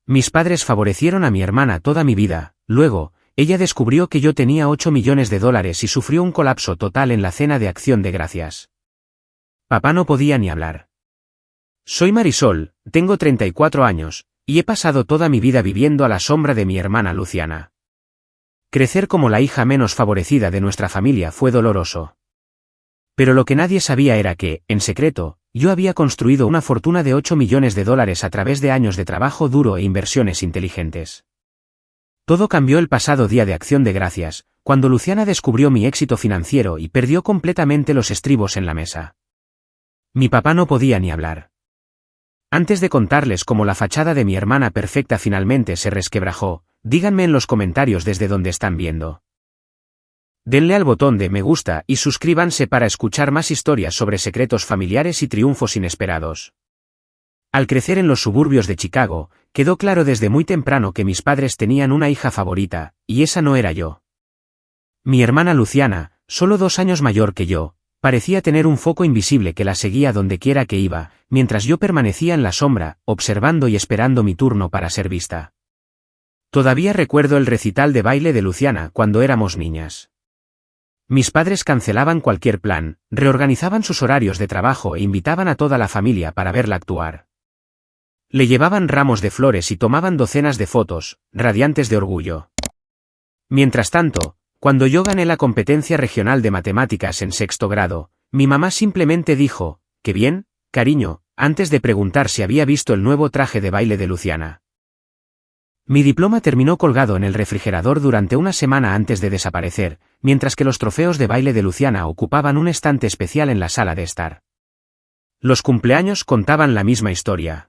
Mis padres favorecieron a mi hermana toda mi vida, luego, ella descubrió que yo tenía 8 millones de dólares y sufrió un colapso total en la cena de Acción de Gracias. Papá no podía ni hablar. Soy Marisol, tengo 34 años, y he pasado toda mi vida viviendo a la sombra de mi hermana Luciana. Crecer como la hija menos favorecida de nuestra familia fue doloroso. Pero lo que nadie sabía era que, en secreto, yo había construido una fortuna de 8 millones de dólares a través de años de trabajo duro e inversiones inteligentes. Todo cambió el pasado día de Acción de Gracias, cuando Luciana descubrió mi éxito financiero y perdió completamente los estribos en la mesa. Mi papá no podía ni hablar. Antes de contarles cómo la fachada de mi hermana perfecta finalmente se resquebrajó, díganme en los comentarios desde donde están viendo. Denle al botón de me gusta y suscríbanse para escuchar más historias sobre secretos familiares y triunfos inesperados. Al crecer en los suburbios de Chicago, quedó claro desde muy temprano que mis padres tenían una hija favorita, y esa no era yo. Mi hermana Luciana, solo 2 años mayor que yo, parecía tener un foco invisible que la seguía donde quiera que iba, mientras yo permanecía en la sombra, observando y esperando mi turno para ser vista. Todavía recuerdo el recital de baile de Luciana cuando éramos niñas. Mis padres cancelaban cualquier plan, reorganizaban sus horarios de trabajo e invitaban a toda la familia para verla actuar. Le llevaban ramos de flores y tomaban docenas de fotos, radiantes de orgullo. Mientras tanto, cuando yo gané la competencia regional de matemáticas en 6º grado, mi mamá simplemente dijo, «Qué bien, cariño», antes de preguntar si había visto el nuevo traje de baile de Luciana. Mi diploma terminó colgado en el refrigerador durante una semana antes de desaparecer, mientras que los trofeos de baile de Luciana ocupaban un estante especial en la sala de estar. Los cumpleaños contaban la misma historia.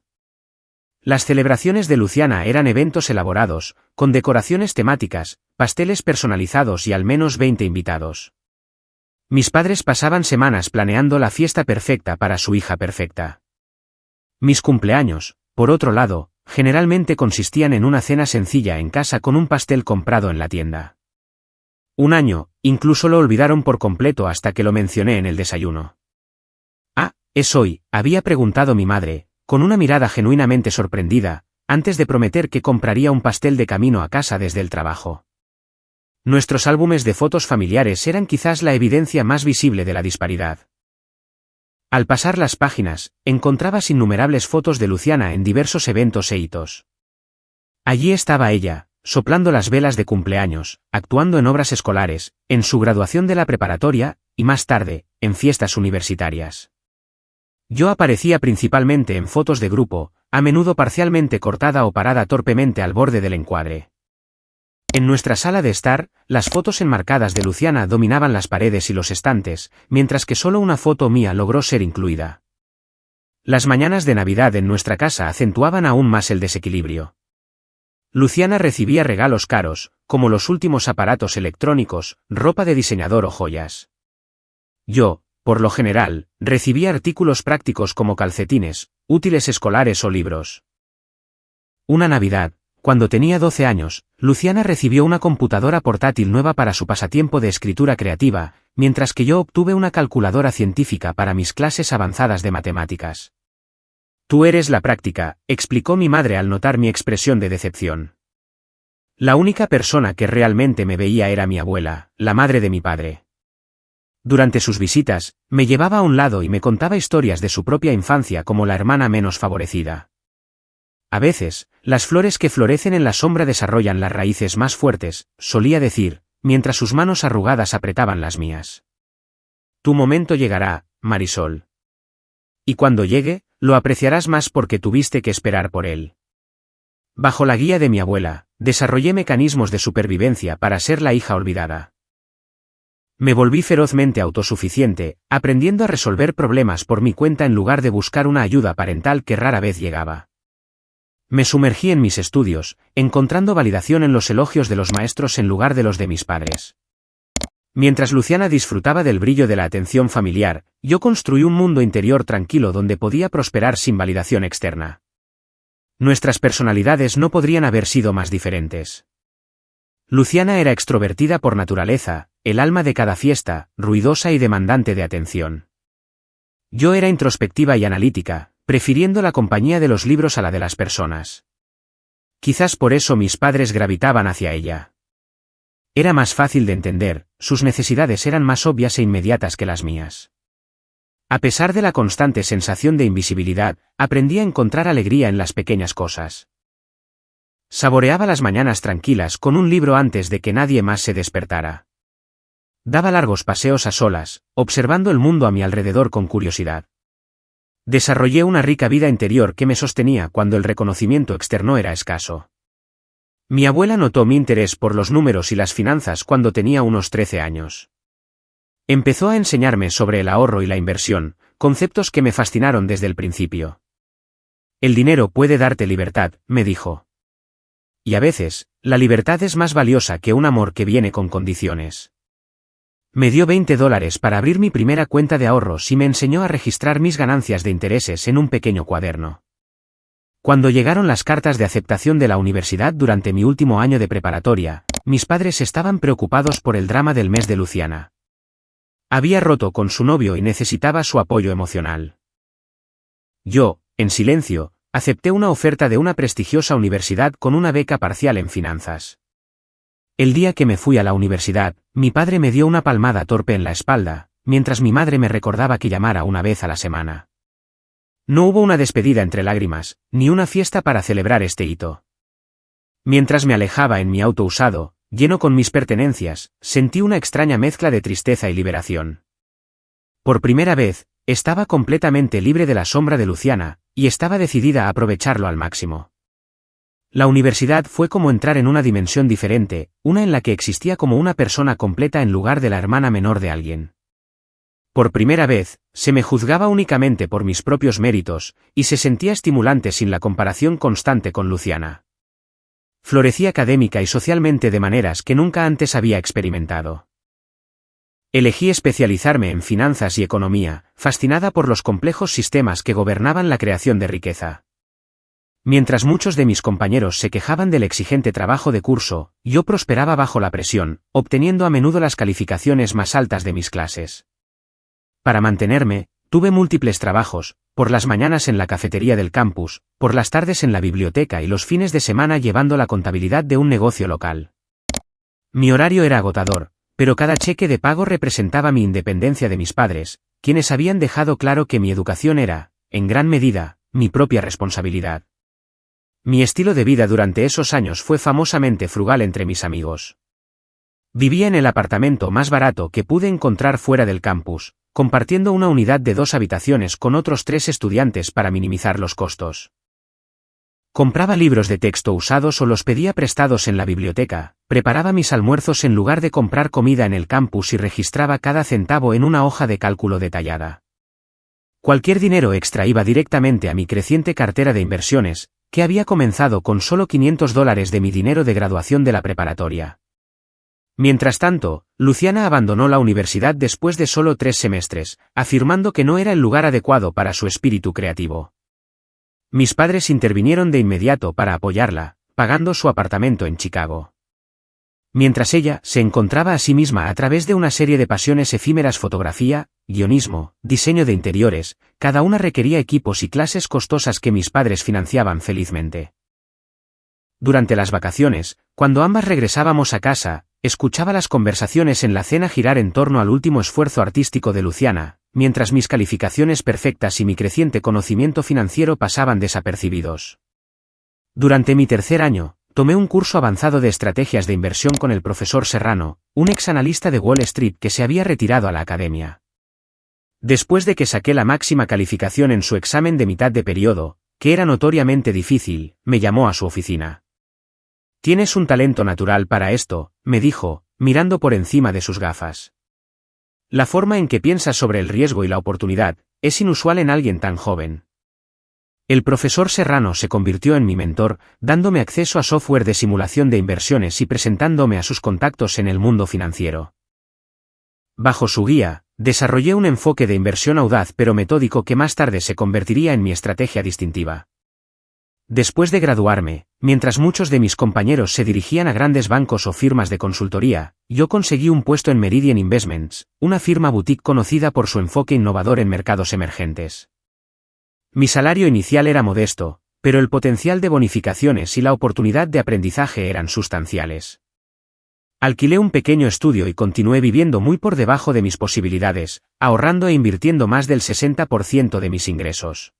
Las celebraciones de Luciana eran eventos elaborados, con decoraciones temáticas, pasteles personalizados y al menos 20 invitados. Mis padres pasaban semanas planeando la fiesta perfecta para su hija perfecta. Mis cumpleaños, por otro lado, generalmente consistían en una cena sencilla en casa con un pastel comprado en la tienda. Un año, incluso lo olvidaron por completo hasta que lo mencioné en el desayuno. «Ah, ¿es hoy?», había preguntado mi madre, con una mirada genuinamente sorprendida, antes de prometer que compraría un pastel de camino a casa desde el trabajo. Nuestros álbumes de fotos familiares eran quizás la evidencia más visible de la disparidad. Al pasar las páginas, encontrabas innumerables fotos de Luciana en diversos eventos e hitos. Allí estaba ella, soplando las velas de cumpleaños, actuando en obras escolares, en su graduación de la preparatoria, y más tarde, en fiestas universitarias. Yo aparecía principalmente en fotos de grupo, a menudo parcialmente cortada o parada torpemente al borde del encuadre. En nuestra sala de estar, las fotos enmarcadas de Luciana dominaban las paredes y los estantes, mientras que solo una foto mía logró ser incluida. Las mañanas de Navidad en nuestra casa acentuaban aún más el desequilibrio. Luciana recibía regalos caros, como los últimos aparatos electrónicos, ropa de diseñador o joyas. Yo, por lo general, recibía artículos prácticos como calcetines, útiles escolares o libros. Una Navidad, cuando tenía 12 años, Luciana recibió una computadora portátil nueva para su pasatiempo de escritura creativa, mientras que yo obtuve una calculadora científica para mis clases avanzadas de matemáticas. «Tú eres la práctica», explicó mi madre al notar mi expresión de decepción. La única persona que realmente me veía era mi abuela, la madre de mi padre. Durante sus visitas, me llevaba a un lado y me contaba historias de su propia infancia como la hermana menos favorecida. A veces, las flores que florecen en la sombra desarrollan las raíces más fuertes, solía decir, mientras sus manos arrugadas apretaban las mías. Tu momento llegará, Marisol. Y cuando llegue, lo apreciarás más porque tuviste que esperar por él. Bajo la guía de mi abuela, desarrollé mecanismos de supervivencia para ser la hija olvidada. Me volví ferozmente autosuficiente, aprendiendo a resolver problemas por mi cuenta en lugar de buscar una ayuda parental que rara vez llegaba. Me sumergí en mis estudios, encontrando validación en los elogios de los maestros en lugar de los de mis padres. Mientras Luciana disfrutaba del brillo de la atención familiar, yo construí un mundo interior tranquilo donde podía prosperar sin validación externa. Nuestras personalidades no podrían haber sido más diferentes. Luciana era extrovertida por naturaleza, el alma de cada fiesta, ruidosa y demandante de atención. Yo era introspectiva y analítica, prefiriendo la compañía de los libros a la de las personas. Quizás por eso mis padres gravitaban hacia ella. Era más fácil de entender, sus necesidades eran más obvias e inmediatas que las mías. A pesar de la constante sensación de invisibilidad, aprendí a encontrar alegría en las pequeñas cosas. Saboreaba las mañanas tranquilas con un libro antes de que nadie más se despertara. Daba largos paseos a solas, observando el mundo a mi alrededor con curiosidad. Desarrollé una rica vida interior que me sostenía cuando el reconocimiento externo era escaso. Mi abuela notó mi interés por los números y las finanzas cuando tenía unos 13 años. Empezó a enseñarme sobre el ahorro y la inversión, conceptos que me fascinaron desde el principio. El dinero puede darte libertad, me dijo. Y a veces, la libertad es más valiosa que un amor que viene con condiciones. Me dio $20 para abrir mi primera cuenta de ahorros y me enseñó a registrar mis ganancias de intereses en un pequeño cuaderno. Cuando llegaron las cartas de aceptación de la universidad durante mi último año de preparatoria, mis padres estaban preocupados por el drama del mes de Luciana. Había roto con su novio y necesitaba su apoyo emocional. Yo, en silencio, acepté una oferta de una prestigiosa universidad con una beca parcial en finanzas. El día que me fui a la universidad, mi padre me dio una palmada torpe en la espalda, mientras mi madre me recordaba que llamara una vez a la semana. No hubo una despedida entre lágrimas, ni una fiesta para celebrar este hito. Mientras me alejaba en mi auto usado, lleno con mis pertenencias, sentí una extraña mezcla de tristeza y liberación. Por primera vez, estaba completamente libre de la sombra de Luciana, y estaba decidida a aprovecharlo al máximo. La universidad fue como entrar en una dimensión diferente, una en la que existía como una persona completa en lugar de la hermana menor de alguien. Por primera vez, se me juzgaba únicamente por mis propios méritos, y se sentía estimulante sin la comparación constante con Luciana. Florecí académica y socialmente de maneras que nunca antes había experimentado. Elegí especializarme en finanzas y economía, fascinada por los complejos sistemas que gobernaban la creación de riqueza. Mientras muchos de mis compañeros se quejaban del exigente trabajo de curso, yo prosperaba bajo la presión, obteniendo a menudo las calificaciones más altas de mis clases. Para mantenerme, tuve múltiples trabajos, por las mañanas en la cafetería del campus, por las tardes en la biblioteca y los fines de semana llevando la contabilidad de un negocio local. Mi horario era agotador, pero cada cheque de pago representaba mi independencia de mis padres, quienes habían dejado claro que mi educación era, en gran medida, mi propia responsabilidad. Mi estilo de vida durante esos años fue famosamente frugal entre mis amigos. Vivía en el apartamento más barato que pude encontrar fuera del campus, compartiendo una unidad de 2 habitaciones con otros 3 estudiantes para minimizar los costos. Compraba libros de texto usados o los pedía prestados en la biblioteca, preparaba mis almuerzos en lugar de comprar comida en el campus y registraba cada centavo en una hoja de cálculo detallada. Cualquier dinero extra iba directamente a mi creciente cartera de inversiones, que había comenzado con solo $500 de mi dinero de graduación de la preparatoria. Mientras tanto, Luciana abandonó la universidad después de solo 3 semestres, afirmando que no era el lugar adecuado para su espíritu creativo. Mis padres intervinieron de inmediato para apoyarla, pagando su apartamento en Chicago. Mientras ella se encontraba a sí misma a través de una serie de pasiones efímeras: fotografía, guionismo, diseño de interiores, cada una requería equipos y clases costosas que mis padres financiaban felizmente. Durante las vacaciones, cuando ambas regresábamos a casa, escuchaba las conversaciones en la cena girar en torno al último esfuerzo artístico de Luciana, mientras mis calificaciones perfectas y mi creciente conocimiento financiero pasaban desapercibidos. Durante mi tercer año, tomé un curso avanzado de estrategias de inversión con el profesor Serrano, un ex analista de Wall Street que se había retirado a la academia. Después de que saqué la máxima calificación en su examen de mitad de periodo, que era notoriamente difícil, me llamó a su oficina. «Tienes un talento natural para esto», me dijo, mirando por encima de sus gafas. «La forma en que piensas sobre el riesgo y la oportunidad es inusual en alguien tan joven». El profesor Serrano se convirtió en mi mentor, dándome acceso a software de simulación de inversiones y presentándome a sus contactos en el mundo financiero. Bajo su guía, desarrollé un enfoque de inversión audaz pero metódico que más tarde se convertiría en mi estrategia distintiva. Después de graduarme, mientras muchos de mis compañeros se dirigían a grandes bancos o firmas de consultoría, yo conseguí un puesto en Meridian Investments, una firma boutique conocida por su enfoque innovador en mercados emergentes. Mi salario inicial era modesto, pero el potencial de bonificaciones y la oportunidad de aprendizaje eran sustanciales. Alquilé un pequeño estudio y continué viviendo muy por debajo de mis posibilidades, ahorrando e invirtiendo más del 60% de mis ingresos.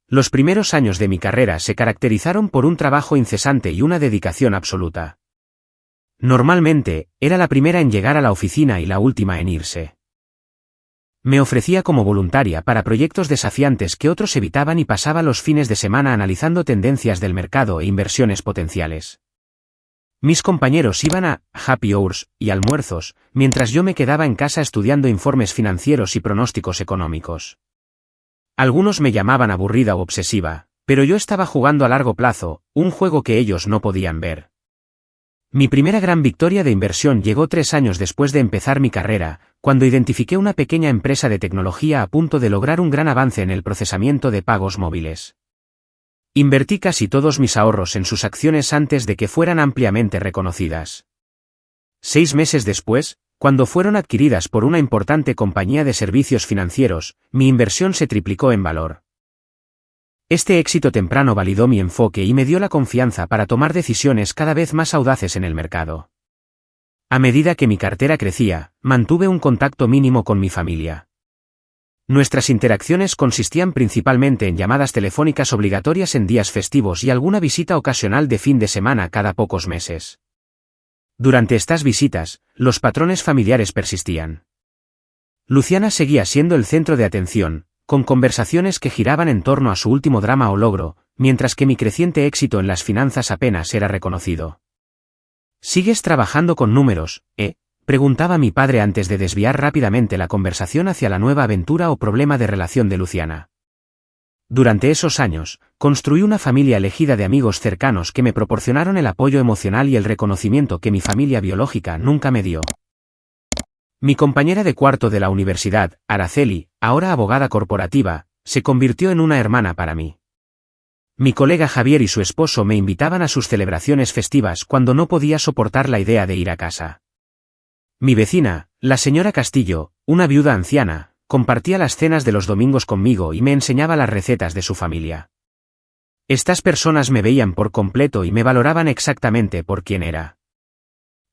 Los primeros años de mi carrera se caracterizaron por un trabajo incesante y una dedicación absoluta. Normalmente, era la primera en llegar a la oficina y la última en irse. Me ofrecía como voluntaria para proyectos desafiantes que otros evitaban y pasaba los fines de semana analizando tendencias del mercado e inversiones potenciales. Mis compañeros iban a happy hours y almuerzos, mientras yo me quedaba en casa estudiando informes financieros y pronósticos económicos. Algunos me llamaban aburrida o obsesiva, pero yo estaba jugando a largo plazo, un juego que ellos no podían ver. Mi primera gran victoria de inversión llegó 3 años después de empezar mi carrera, cuando identifiqué una pequeña empresa de tecnología a punto de lograr un gran avance en el procesamiento de pagos móviles. Invertí casi todos mis ahorros en sus acciones antes de que fueran ampliamente reconocidas. 6 meses después, cuando fueron adquiridas por una importante compañía de servicios financieros, mi inversión se triplicó en valor. Este éxito temprano validó mi enfoque y me dio la confianza para tomar decisiones cada vez más audaces en el mercado. A medida que mi cartera crecía, mantuve un contacto mínimo con mi familia. Nuestras interacciones consistían principalmente en llamadas telefónicas obligatorias en días festivos y alguna visita ocasional de fin de semana cada pocos meses. Durante estas visitas, los patrones familiares persistían. Luciana seguía siendo el centro de atención, con conversaciones que giraban en torno a su último drama o logro, mientras que mi creciente éxito en las finanzas apenas era reconocido. ¿Sigues trabajando con números, preguntaba mi padre antes de desviar rápidamente la conversación hacia la nueva aventura o problema de relación de Luciana. Durante esos años, construí una familia elegida de amigos cercanos que me proporcionaron el apoyo emocional y el reconocimiento que mi familia biológica nunca me dio. Mi compañera de cuarto de la universidad, Araceli, ahora abogada corporativa, se convirtió en una hermana para mí. Mi colega Javier y su esposo me invitaban a sus celebraciones festivas cuando no podía soportar la idea de ir a casa. Mi vecina, la señora Castillo, una viuda anciana, compartía las cenas de los domingos conmigo y me enseñaba las recetas de su familia. Estas personas me veían por completo y me valoraban exactamente por quién era.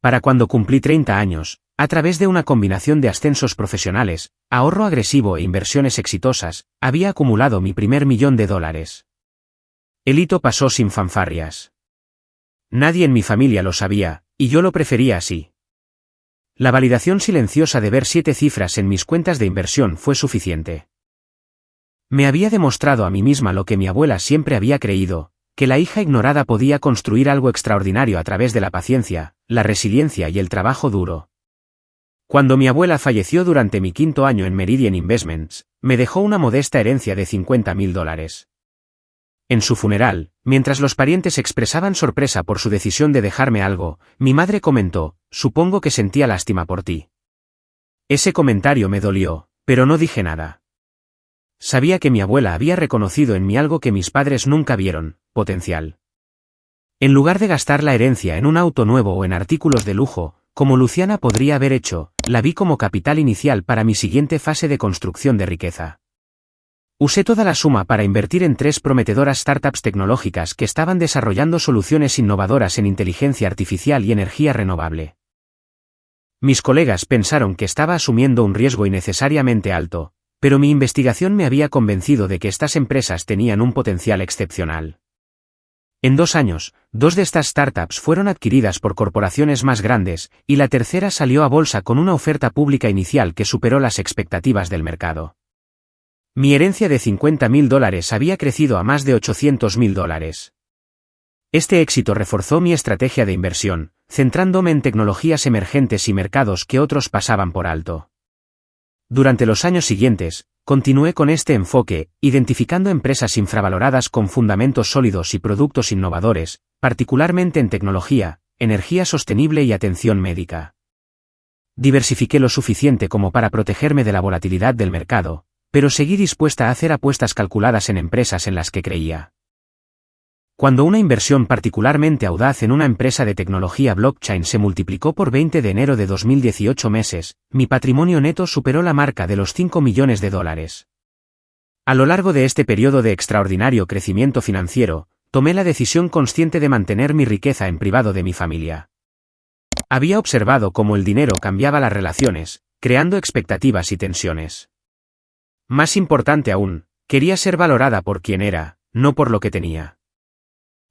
Para cuando cumplí 30 años, a través de una combinación de ascensos profesionales, ahorro agresivo e inversiones exitosas, había acumulado mi primer $1.000.000. El hito pasó sin fanfarrias. Nadie en mi familia lo sabía, y yo lo prefería así. La validación silenciosa de ver 7 cifras en mis cuentas de inversión fue suficiente. Me había demostrado a mí misma lo que mi abuela siempre había creído, que la hija ignorada podía construir algo extraordinario a través de la paciencia, la resiliencia y el trabajo duro. Cuando mi abuela falleció durante mi 5º año en Meridian Investments, me dejó una modesta herencia de $50.000. En su funeral, mientras los parientes expresaban sorpresa por su decisión de dejarme algo, mi madre comentó: «Supongo que sentía lástima por ti». Ese comentario me dolió, pero no dije nada. Sabía que mi abuela había reconocido en mí algo que mis padres nunca vieron: potencial. En lugar de gastar la herencia en un auto nuevo o en artículos de lujo, como Luciana podría haber hecho, la vi como capital inicial para mi siguiente fase de construcción de riqueza. Usé toda la suma para invertir en 3 prometedoras startups tecnológicas que estaban desarrollando soluciones innovadoras en inteligencia artificial y energía renovable. Mis colegas pensaron que estaba asumiendo un riesgo innecesariamente alto, pero mi investigación me había convencido de que estas empresas tenían un potencial excepcional. En 2 años, 2 de estas startups fueron adquiridas por corporaciones más grandes, y la tercera salió a bolsa con una oferta pública inicial que superó las expectativas del mercado. Mi herencia de $50.000 había crecido a más de $800.000. Este éxito reforzó mi estrategia de inversión, centrándome en tecnologías emergentes y mercados que otros pasaban por alto. Durante los años siguientes, continué con este enfoque, identificando empresas infravaloradas con fundamentos sólidos y productos innovadores, particularmente en tecnología, energía sostenible y atención médica. Diversifiqué lo suficiente como para protegerme de la volatilidad del mercado, pero seguí dispuesta a hacer apuestas calculadas en empresas en las que creía. Cuando una inversión particularmente audaz en una empresa de tecnología blockchain se multiplicó por 20 de enero de 2018 meses, mi patrimonio neto superó la marca de los $5 millones. A lo largo de este periodo de extraordinario crecimiento financiero, tomé la decisión consciente de mantener mi riqueza en privado de mi familia. Había observado cómo el dinero cambiaba las relaciones, creando expectativas y tensiones. Más importante aún, quería ser valorada por quien era, no por lo que tenía.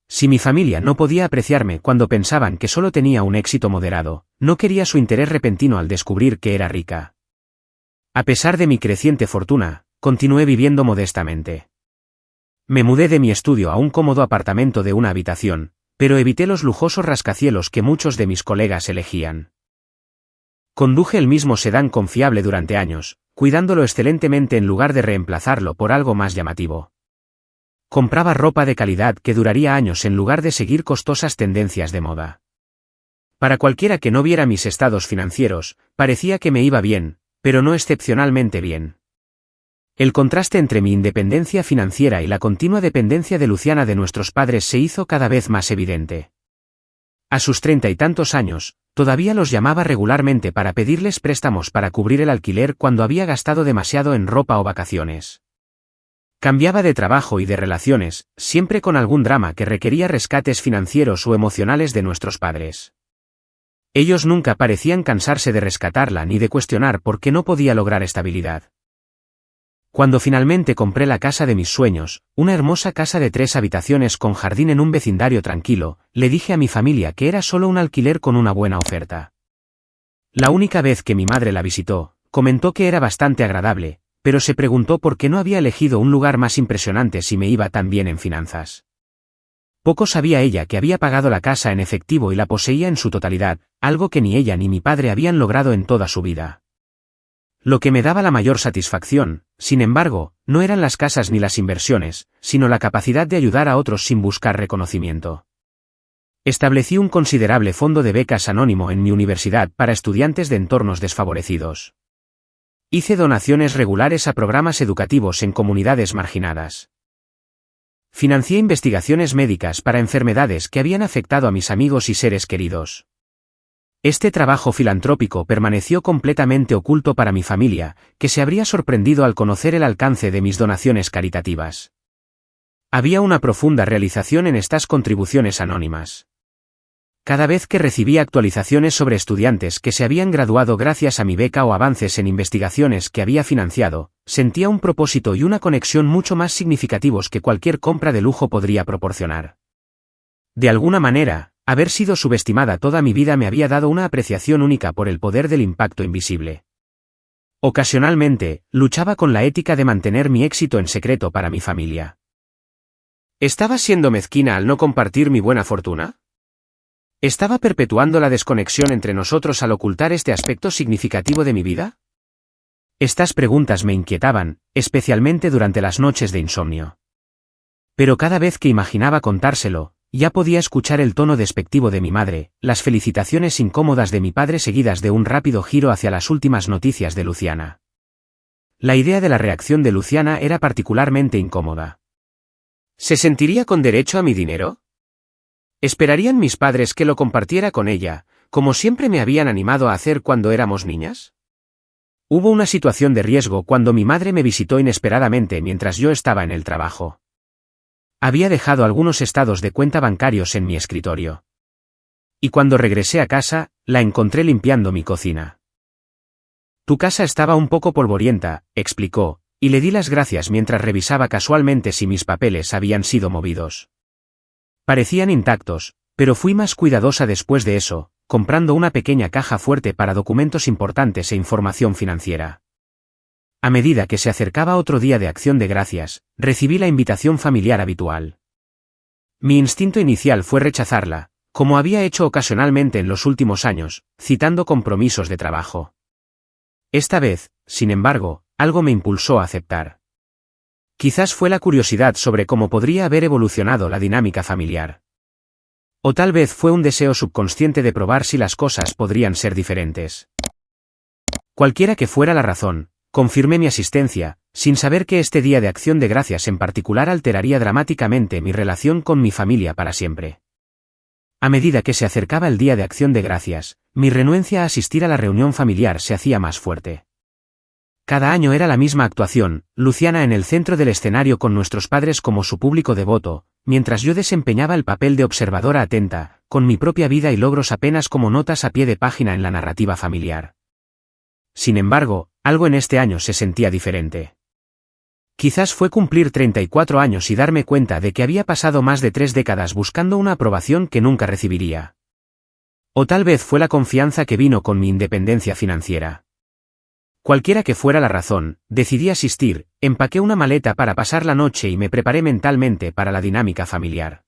Si mi familia no podía apreciarme cuando pensaban que solo tenía un éxito moderado, no quería su interés repentino al descubrir que era rica. A pesar de mi creciente fortuna, continué viviendo modestamente. Me mudé de mi estudio a un cómodo apartamento de una habitación, pero evité los lujosos rascacielos que muchos de mis colegas elegían. Conduje el mismo sedán confiable durante años, cuidándolo excelentemente en lugar de reemplazarlo por algo más llamativo. Compraba ropa de calidad que duraría años en lugar de seguir costosas tendencias de moda. Para cualquiera que no viera mis estados financieros, parecía que me iba bien, pero no excepcionalmente bien. El contraste entre mi independencia financiera y la continua dependencia de Luciana de nuestros padres se hizo cada vez más evidente. A sus 30 y tantos años, todavía los llamaba regularmente para pedirles préstamos para cubrir el alquiler cuando había gastado demasiado en ropa o vacaciones. Cambiaba de trabajo y de relaciones, siempre con algún drama que requería rescates financieros o emocionales de nuestros padres. Ellos nunca parecían cansarse de rescatarla ni de cuestionar por qué no podía lograr estabilidad. Cuando finalmente compré la casa de mis sueños, una hermosa casa de 3 habitaciones con jardín en un vecindario tranquilo, le dije a mi familia que era solo un alquiler con una buena oferta. La única vez que mi madre la visitó, comentó que era bastante agradable, pero se preguntó por qué no había elegido un lugar más impresionante si me iba tan bien en finanzas. Poco sabía ella que había pagado la casa en efectivo y la poseía en su totalidad, algo que ni ella ni mi padre habían logrado en toda su vida. Lo que me daba la mayor satisfacción, sin embargo, no eran las casas ni las inversiones, sino la capacidad de ayudar a otros sin buscar reconocimiento. Establecí un considerable fondo de becas anónimo en mi universidad para estudiantes de entornos desfavorecidos. Hice donaciones regulares a programas educativos en comunidades marginadas. Financié investigaciones médicas para enfermedades que habían afectado a mis amigos y seres queridos. Este trabajo filantrópico permaneció completamente oculto para mi familia, que se habría sorprendido al conocer el alcance de mis donaciones caritativas. Había una profunda realización en estas contribuciones anónimas. Cada vez que recibía actualizaciones sobre estudiantes que se habían graduado gracias a mi beca o avances en investigaciones que había financiado, sentía un propósito y una conexión mucho más significativos que cualquier compra de lujo podría proporcionar. De alguna manera, haber sido subestimada toda mi vida me había dado una apreciación única por el poder del impacto invisible. Ocasionalmente, luchaba con la ética de mantener mi éxito en secreto para mi familia. ¿Estaba siendo mezquina al no compartir mi buena fortuna? ¿Estaba perpetuando la desconexión entre nosotros al ocultar este aspecto significativo de mi vida? Estas preguntas me inquietaban, especialmente durante las noches de insomnio. Pero cada vez que imaginaba contárselo, ya podía escuchar el tono despectivo de mi madre, las felicitaciones incómodas de mi padre seguidas de un rápido giro hacia las últimas noticias de Luciana. La idea de la reacción de Luciana era particularmente incómoda. ¿Se sentiría con derecho a mi dinero? ¿Esperarían mis padres que lo compartiera con ella, como siempre me habían animado a hacer cuando éramos niñas? Hubo una situación de riesgo cuando mi madre me visitó inesperadamente mientras yo estaba en el trabajo. Había dejado algunos estados de cuenta bancarios en mi escritorio. Y cuando regresé a casa, la encontré limpiando mi cocina. Tu casa estaba un poco polvorienta, explicó, y le di las gracias mientras revisaba casualmente si mis papeles habían sido movidos. Parecían intactos, pero fui más cuidadosa después de eso, comprando una pequeña caja fuerte para documentos importantes e información financiera. A medida que se acercaba otro día de Acción de Gracias, recibí la invitación familiar habitual. Mi instinto inicial fue rechazarla, como había hecho ocasionalmente en los últimos años, citando compromisos de trabajo. Esta vez, sin embargo, algo me impulsó a aceptar. Quizás fue la curiosidad sobre cómo podría haber evolucionado la dinámica familiar. O tal vez fue un deseo subconsciente de probar si las cosas podrían ser diferentes. Cualquiera que fuera la razón, confirmé mi asistencia, sin saber que este día de Acción de Gracias en particular alteraría dramáticamente mi relación con mi familia para siempre. A medida que se acercaba el día de Acción de Gracias, mi renuencia a asistir a la reunión familiar se hacía más fuerte. Cada año era la misma actuación, Luciana en el centro del escenario con nuestros padres como su público devoto, mientras yo desempeñaba el papel de observadora atenta, con mi propia vida y logros apenas como notas a pie de página en la narrativa familiar. Sin embargo, algo en este año se sentía diferente. Quizás fue cumplir 34 años y darme cuenta de que había pasado más de 3 décadas buscando una aprobación que nunca recibiría. O tal vez fue la confianza que vino con mi independencia financiera. Cualquiera que fuera la razón, decidí asistir, empaqué una maleta para pasar la noche y me preparé mentalmente para la dinámica familiar.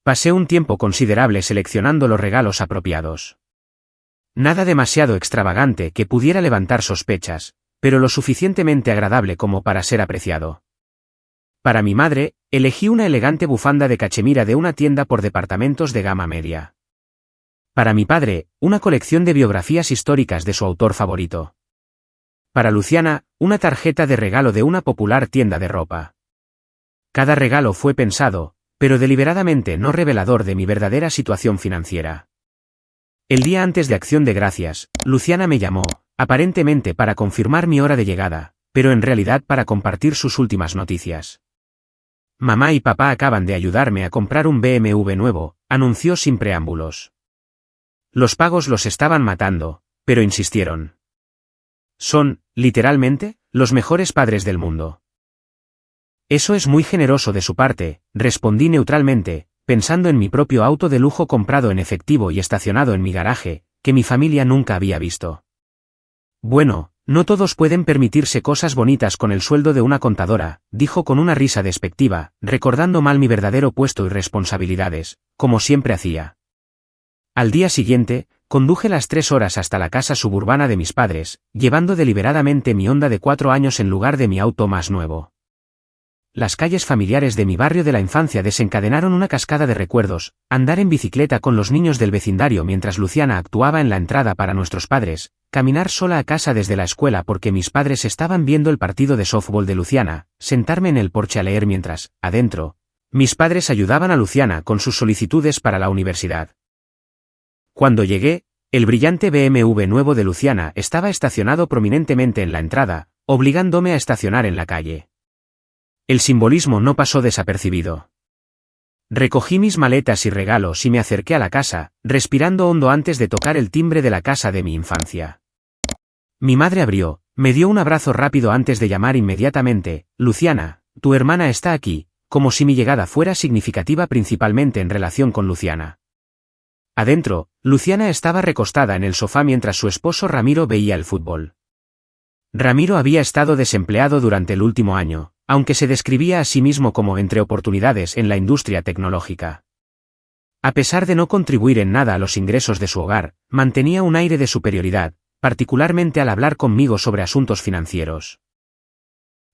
Pasé un tiempo considerable seleccionando los regalos apropiados. Nada demasiado extravagante que pudiera levantar sospechas, pero lo suficientemente agradable como para ser apreciado. Para mi madre, elegí una elegante bufanda de cachemira de una tienda por departamentos de gama media. Para mi padre, una colección de biografías históricas de su autor favorito. Para Luciana, una tarjeta de regalo de una popular tienda de ropa. Cada regalo fue pensado, pero deliberadamente no revelador de mi verdadera situación financiera. El día antes de Acción de Gracias, Luciana me llamó, aparentemente para confirmar mi hora de llegada, pero en realidad para compartir sus últimas noticias. Mamá y papá acaban de ayudarme a comprar un BMW nuevo, anunció sin preámbulos. Los pagos los estaban matando, pero insistieron. Son, literalmente, los mejores padres del mundo. Eso es muy generoso de su parte, respondí neutralmente, pensando en mi propio auto de lujo comprado en efectivo y estacionado en mi garaje, que mi familia nunca había visto. Bueno, no todos pueden permitirse cosas bonitas con el sueldo de una contadora, dijo con una risa despectiva, recordando mal mi verdadero puesto y responsabilidades, como siempre hacía. Al día siguiente, conduje las 3 horas hasta la casa suburbana de mis padres, llevando deliberadamente mi Honda de 4 años en lugar de mi auto más nuevo. Las calles familiares de mi barrio de la infancia desencadenaron una cascada de recuerdos, andar en bicicleta con los niños del vecindario mientras Luciana actuaba en la entrada para nuestros padres, caminar sola a casa desde la escuela porque mis padres estaban viendo el partido de softball de Luciana, sentarme en el porche a leer mientras, adentro, mis padres ayudaban a Luciana con sus solicitudes para la universidad. Cuando llegué, el brillante BMW nuevo de Luciana estaba estacionado prominentemente en la entrada, obligándome a estacionar en la calle. El simbolismo no pasó desapercibido. Recogí mis maletas y regalos y me acerqué a la casa, respirando hondo antes de tocar el timbre de la casa de mi infancia. Mi madre abrió, me dio un abrazo rápido antes de llamar inmediatamente, Luciana, tu hermana está aquí, como si mi llegada fuera significativa principalmente en relación con Luciana. Adentro, Luciana estaba recostada en el sofá mientras su esposo Ramiro veía el fútbol. Ramiro había estado desempleado durante el último año, aunque se describía a sí mismo como entre oportunidades en la industria tecnológica. A pesar de no contribuir en nada a los ingresos de su hogar, mantenía un aire de superioridad, particularmente al hablar conmigo sobre asuntos financieros.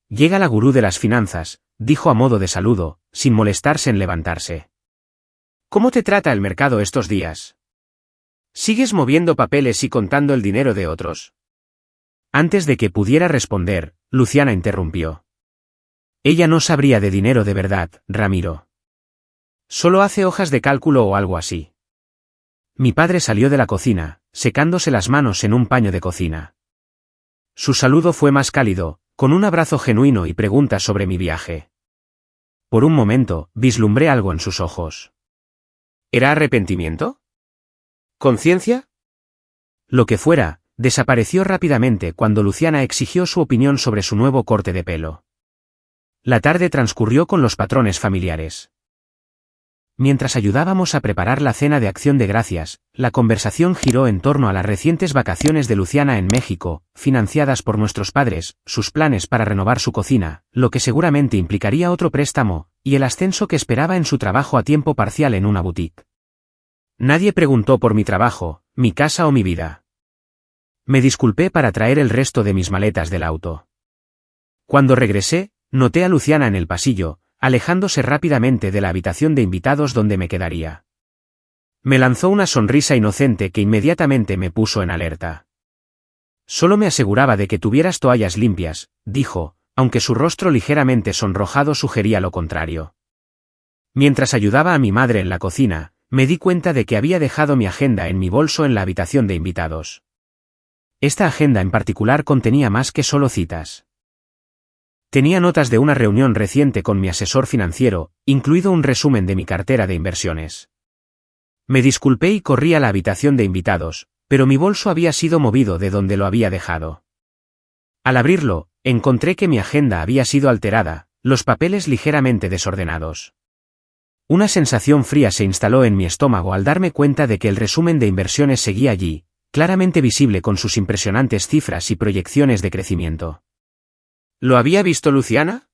Llega la gurú de las finanzas, dijo a modo de saludo, sin molestarse en levantarse. ¿Cómo te trata el mercado estos días? ¿Sigues moviendo papeles y contando el dinero de otros? Antes de que pudiera responder, Luciana interrumpió. Ella no sabría de dinero de verdad, Ramiro. Solo hace hojas de cálculo o algo así. Mi padre salió de la cocina, secándose las manos en un paño de cocina. Su saludo fue más cálido, con un abrazo genuino y preguntas sobre mi viaje. Por un momento, vislumbré algo en sus ojos. ¿Era arrepentimiento? ¿Conciencia? Lo que fuera, desapareció rápidamente cuando Luciana exigió su opinión sobre su nuevo corte de pelo. La tarde transcurrió con los patrones familiares. Mientras ayudábamos a preparar la cena de Acción de Gracias, la conversación giró en torno a las recientes vacaciones de Luciana en México, financiadas por nuestros padres, sus planes para renovar su cocina, lo que seguramente implicaría otro préstamo, y el ascenso que esperaba en su trabajo a tiempo parcial en una boutique. Nadie preguntó por mi trabajo, mi casa o mi vida. Me disculpé para traer el resto de mis maletas del auto. Cuando regresé, noté a Luciana en el pasillo, alejándose rápidamente de la habitación de invitados donde me quedaría. Me lanzó una sonrisa inocente que inmediatamente me puso en alerta. Solo me aseguraba de que tuvieras toallas limpias, dijo, aunque su rostro ligeramente sonrojado sugería lo contrario. Mientras ayudaba a mi madre en la cocina, me di cuenta de que había dejado mi agenda en mi bolso en la habitación de invitados. Esta agenda en particular contenía más que solo citas. Tenía notas de una reunión reciente con mi asesor financiero, incluido un resumen de mi cartera de inversiones. Me disculpé y corrí a la habitación de invitados, pero mi bolso había sido movido de donde lo había dejado. Al abrirlo, encontré que mi agenda había sido alterada, los papeles ligeramente desordenados. Una sensación fría se instaló en mi estómago al darme cuenta de que el resumen de inversiones seguía allí, claramente visible con sus impresionantes cifras y proyecciones de crecimiento. ¿Lo había visto Luciana?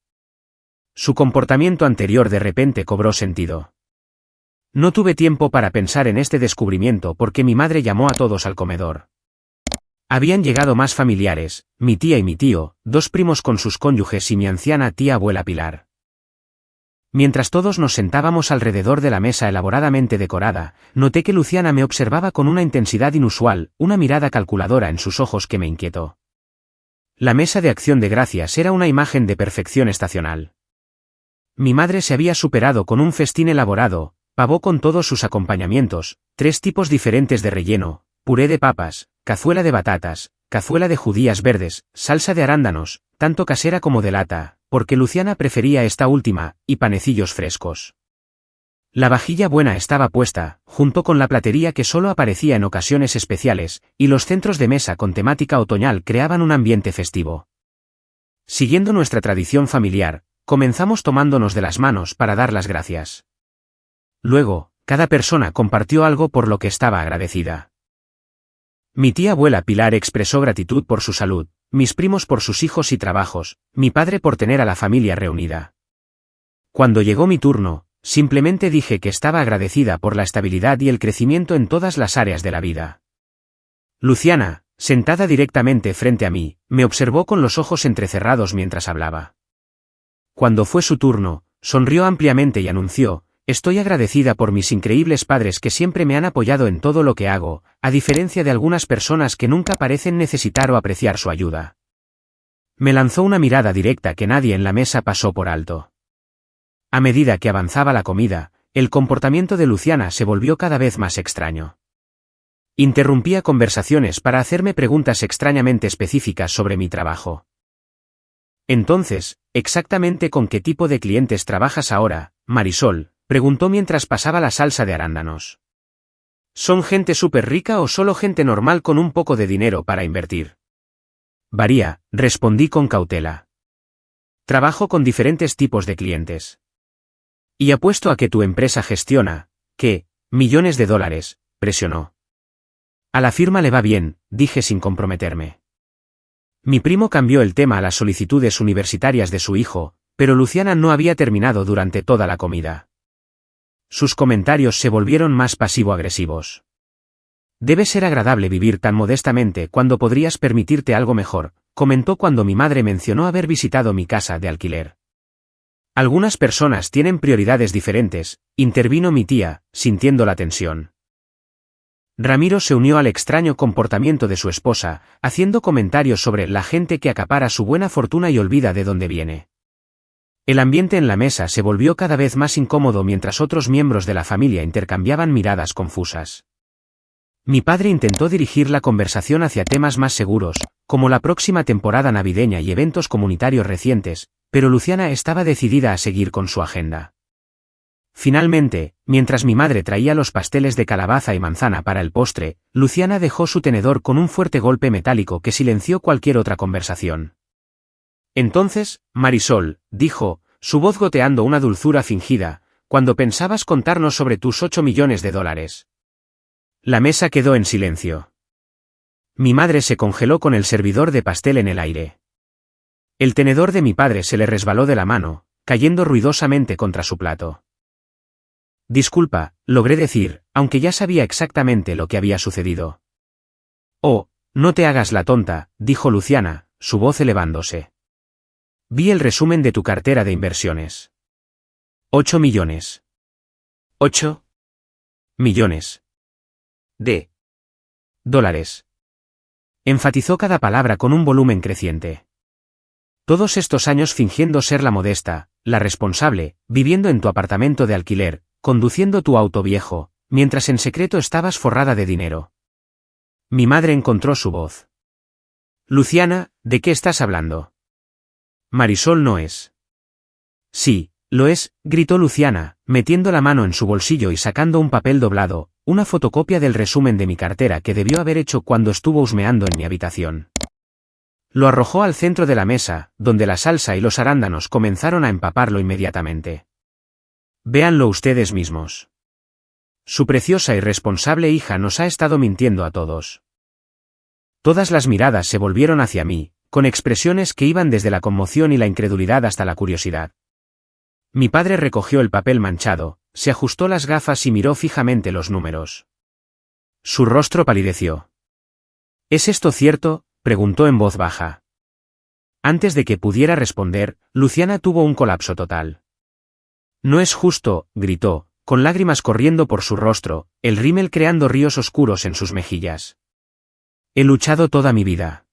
Su comportamiento anterior de repente cobró sentido. No tuve tiempo para pensar en este descubrimiento porque mi madre llamó a todos al comedor. Habían llegado más familiares, mi tía y mi tío, 2 primos con sus cónyuges y mi anciana tía abuela Pilar. Mientras todos nos sentábamos alrededor de la mesa elaboradamente decorada, noté que Luciana me observaba con una intensidad inusual, una mirada calculadora en sus ojos que me inquietó. La mesa de acción de gracias era una imagen de perfección estacional. Mi madre se había superado con un festín elaborado, pavó con todos sus acompañamientos, 3 tipos diferentes de relleno, puré de papas, cazuela de batatas, cazuela de judías verdes, salsa de arándanos, tanto casera como de lata, porque Luciana prefería esta última, y panecillos frescos. La vajilla buena estaba puesta, junto con la platería que solo aparecía en ocasiones especiales, y los centros de mesa con temática otoñal creaban un ambiente festivo. Siguiendo nuestra tradición familiar, comenzamos tomándonos de las manos para dar las gracias. Luego, cada persona compartió algo por lo que estaba agradecida. Mi tía abuela Pilar expresó gratitud por su salud, mis primos por sus hijos y trabajos, mi padre por tener a la familia reunida. Cuando llegó mi turno, simplemente dije que estaba agradecida por la estabilidad y el crecimiento en todas las áreas de la vida. Luciana, sentada directamente frente a mí, me observó con los ojos entrecerrados mientras hablaba. Cuando fue su turno, sonrió ampliamente y anunció: estoy agradecida por mis increíbles padres que siempre me han apoyado en todo lo que hago, a diferencia de algunas personas que nunca parecen necesitar o apreciar su ayuda. Me lanzó una mirada directa que nadie en la mesa pasó por alto. A medida que avanzaba la comida, el comportamiento de Luciana se volvió cada vez más extraño. Interrumpía conversaciones para hacerme preguntas extrañamente específicas sobre mi trabajo. Entonces, ¿exactamente con qué tipo de clientes trabajas ahora, Marisol?, preguntó mientras pasaba la salsa de arándanos. ¿Son gente súper rica o solo gente normal con un poco de dinero para invertir? Varía, respondí con cautela. Trabajo con diferentes tipos de clientes. Y apuesto a que tu empresa gestiona, ¿qué? Millones de dólares, presionó. A la firma le va bien, dije sin comprometerme. Mi primo cambió el tema a las solicitudes universitarias de su hijo, pero Luciana no había terminado durante toda la comida. Sus comentarios se volvieron más pasivo-agresivos. Debe ser agradable vivir tan modestamente cuando podrías permitirte algo mejor, comentó cuando mi madre mencionó haber visitado mi casa de alquiler. Algunas personas tienen prioridades diferentes, intervino mi tía, sintiendo la tensión. Ramiro se unió al extraño comportamiento de su esposa, haciendo comentarios sobre la gente que acapara su buena fortuna y olvida de dónde viene. El ambiente en la mesa se volvió cada vez más incómodo mientras otros miembros de la familia intercambiaban miradas confusas. Mi padre intentó dirigir la conversación hacia temas más seguros, como la próxima temporada navideña y eventos comunitarios recientes, pero Luciana estaba decidida a seguir con su agenda. Finalmente, mientras mi madre traía los pasteles de calabaza y manzana para el postre, Luciana dejó su tenedor con un fuerte golpe metálico que silenció cualquier otra conversación. Entonces, Marisol, dijo, su voz goteando una dulzura fingida, cuando pensabas contarnos sobre tus 8 millones de dólares. La mesa quedó en silencio. Mi madre se congeló con el servidor de pastel en el aire. El tenedor de mi padre se le resbaló de la mano, cayendo ruidosamente contra su plato. Disculpa, logré decir, aunque ya sabía exactamente lo que había sucedido. Oh, no te hagas la tonta, dijo Luciana, su voz elevándose. Vi el resumen de tu cartera de inversiones. 8 millones. 8 millones. De dólares. Enfatizó cada palabra con un volumen creciente. Todos estos años fingiendo ser la modesta, la responsable, viviendo en tu apartamento de alquiler, conduciendo tu auto viejo, mientras en secreto estabas forrada de dinero. Mi madre encontró su voz. Luciana, ¿de qué estás hablando? Marisol no es. Sí, lo es, gritó Luciana, metiendo la mano en su bolsillo y sacando un papel doblado, una fotocopia del resumen de mi cartera que debió haber hecho cuando estuvo husmeando en mi habitación. Lo arrojó al centro de la mesa, donde la salsa y los arándanos comenzaron a empaparlo inmediatamente. Véanlo ustedes mismos. Su preciosa y responsable hija nos ha estado mintiendo a todos. Todas las miradas se volvieron hacia mí, con expresiones que iban desde la conmoción y la incredulidad hasta la curiosidad. Mi padre recogió el papel manchado, se ajustó las gafas y miró fijamente los números. Su rostro palideció. ¿Es esto cierto?, preguntó en voz baja. Antes de que pudiera responder, Luciana tuvo un colapso total. No es justo, gritó, con lágrimas corriendo por su rostro, el rímel creando ríos oscuros en sus mejillas. He luchado toda mi vida.